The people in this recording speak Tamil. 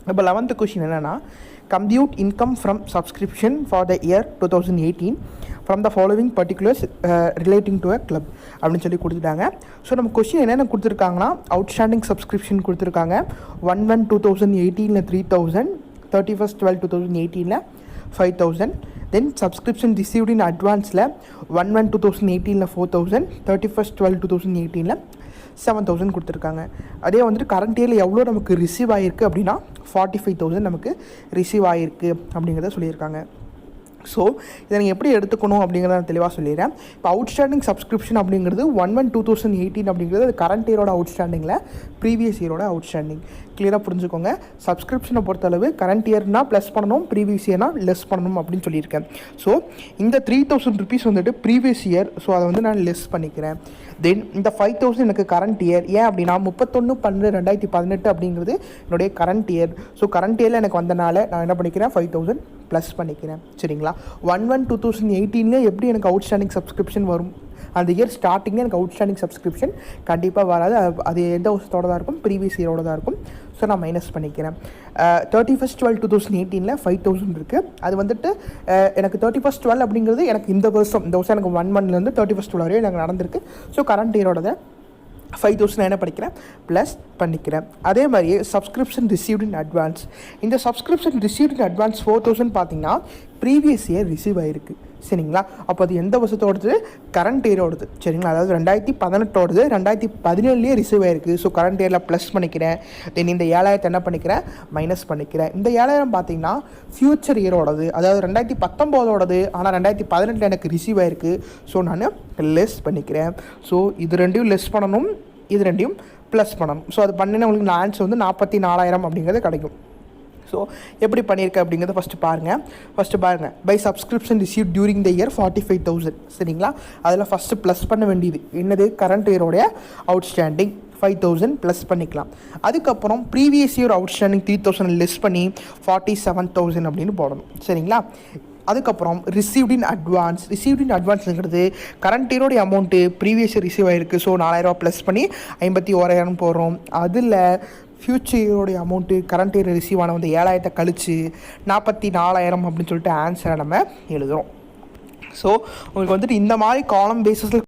இப்போ 11th கொஷின் என்னென்னா, compute income from subscription for the year 2018 from the following particulars relating to a club அப்படின்னு சொல்லி கொடுத்துட்டாங்க. ஸோ நம்ம கொஷின் என்னென்ன கொடுத்துருக்காங்கன்னா, அவுட்ஸ்டாண்டிங் சப்ஸ்கிரிப்ஷன் கொடுத்துருக்காங்க. 1/1/2018 3,000, 31/12/2018 5,000. தென் சப்ஸ்கிரிப்ஷன் ரிசீவ்ட் இன் அட்வான்ஸில் 1/1/2018 4,000, 31/12/2018 7,000 கொடுத்துருக்காங்க. அதே வந்துட்டு கரண்ட் இயரில் எவ்வளோ நமக்கு ரிசீவ் ஆகிருக்கு அப்படின்னா 45,000 நமக்கு ரிசீவ் ஆகிருக்கு அப்படிங்கிறத சொல்லியிருக்காங்க. ஸோ இதை நீங்கள் எப்படி எடுத்துக்கணும் அப்படிங்கிறத நான் தெளிவாக சொல்லிடுறேன். இப்போ அவுட்ஸ்டாண்டிங் சப்ஸ்கிரிப்ஷன் அப்படிங்கிறது 1/1/2018 அப்படிங்கிறது அது கரண்ட் இயரோட அவுட்ஸ்டாண்டிங்கில் ப்ரீவியஸ் இயரோட அவுட்ஸ்டாண்டிங். கிளியராக புரிஞ்சுக்கோங்க. சப்ஸ்கிரிப்ஷனை பொறுத்தளவு கரண்ட் இயர்னால் ப்ளஸ் பண்ணணும், ப்ரீவியஸ் இயர்னால் லெஸ் பண்ணணும் அப்படின்னு சொல்லியிருக்கேன். ஸோ இந்த 3,000 ருபீஸ் வந்துட்டு ப்ரீவியஸ் இயர், ஸோ அதை வந்து நான் லெஸ் பண்ணிக்கிறேன். தென் இந்த 5,000 எனக்கு கரண்ட் இயர். ஏன் அப்படின்னா 31/12/2018 அப்படிங்கிறது என்னுடைய கரண்ட் இயர். ஸோ கரண்ட் இயரில் எனக்கு வந்தனால நான் என்ன பண்ணிக்கிறேன், 5,000 ப்ளஸ் பண்ணிக்கிறேன். சரிங்களா? 1/1/2018 எப்படி எனக்கு அவுட்ஸ்டாண்டிங் சப்ஸ்கிரிப்ஷன் வரும், அந்த இயர் ஸ்டார்டிங்கில் எனக்கு அவுட்ஸ்டாண்டிங் சப்ஸ்கிரிப்ஷன் கண்டிப்பாக வராது. அது எந்த வருஷத்தோட தான் இருக்கும், ப்ரீவியஸ் இயரோட தான் இருக்கும். ஸோ நான் மைனஸ் பண்ணிக்கிறேன். 31/12/2018 5,000 இருக்குது. அது வந்துட்டு எனக்கு 31/12 அப்படிங்கிறது எனக்கு இந்த வருஷம் எனக்கு 1/1 31/12 வரையும் எனக்கு நடந்திருக்கு. ஸோ கரண்ட் இயரோட 5,000 என்ன பண்ணிக்கிறேன், ப்ளஸ் பண்ணிக்கிறேன். அதே மாதிரியே சப்ஸ்கிரிப்ஷன் ரிசீவ்ட் இன் அட்வான்ஸ். இந்த சப்ஸ்கிரிப்ஷன் ரிசீவ்ட் இன் அட்வான்ஸ் 4,000 பார்த்தீங்கன்னா ப்ரீவியஸ் இயர் ரிசீவ் ஆகிருக்கு. சரிங்களா? அப்போ அது எந்த வருஷத்தோடது, கரண்ட் இயரோடது. சரிங்களா? அதாவது 2018 2017 ரிசீவ் ஆகிருக்கு. ஸோ கரண்ட் இயரில் ப்ளஸ் பண்ணிக்கிறேன். தென் இந்த 7,000 என்ன பண்ணிக்கிறேன், மைனஸ் பண்ணிக்கிறேன். இந்த 7,000 பார்த்தீங்கன்னா ஃப்யூச்சர் இயரோடது, அதாவது 2019 ஆனால் 2018 எனக்கு ரிசீவ் ஆகிருக்கு. ஸோ நான் லெஸ் பண்ணிக்கிறேன். ஸோ இது ரெண்டையும் லெஸ் பண்ணணும், இது ரெண்டையும் ப்ளஸ் பண்ணணும். ஸோ அது பண்ணினா உங்களுக்கு ஆன்சர் வந்து 44,000 அப்படிங்கிறது கிடைக்கும். ஸோ எப்படி பண்ணியிருக்கேன் அப்படிங்கிறத ஃபஸ்ட்டு பாருங்கள். By subscription receive during the year 45,000. சரிங்களா? அதில் ஃபஸ்ட்டு ப்ளஸ் பண்ண வேண்டியது என்னது, கரண்ட் இயரோடைய அவுட்ஸ்டாண்டிங் 5,000 ப்ளஸ் பண்ணிக்கலாம். அதுக்கப்புறம் ப்ரீவியஸ் இயர் அவுட்ஸ்டாண்டிங் 3,000 லெஸ் பண்ணி 47,000 அப்படின்னு போடணும். சரிங்களா? அதுக்கப்புறம் ரிசீவ்ட் இன் அட்வான்ஸுங்கிறது கரண்ட் இயரோடைய அமௌண்ட்டு ப்ரீவியஸ் இயர் ரிசீவ் ஆகிருக்கு. ஸோ 4,000 ப்ளஸ் பண்ணி 51,000 போடுறோம். அதில் ஃப்யூச்சர் இயரோடைய அமௌண்ட்டு கரண்ட் இயர் ரிசீவ் ஆன வந்து 7,000 கழிச்சு 44,000 அப்படின்னு சொல்லிட்டு ஆன்சரை நம்ம எழுதுகிறோம். ஸோ உங்களுக்கு வந்துட்டு இந்த மாதிரி காலம் பேஸஸில்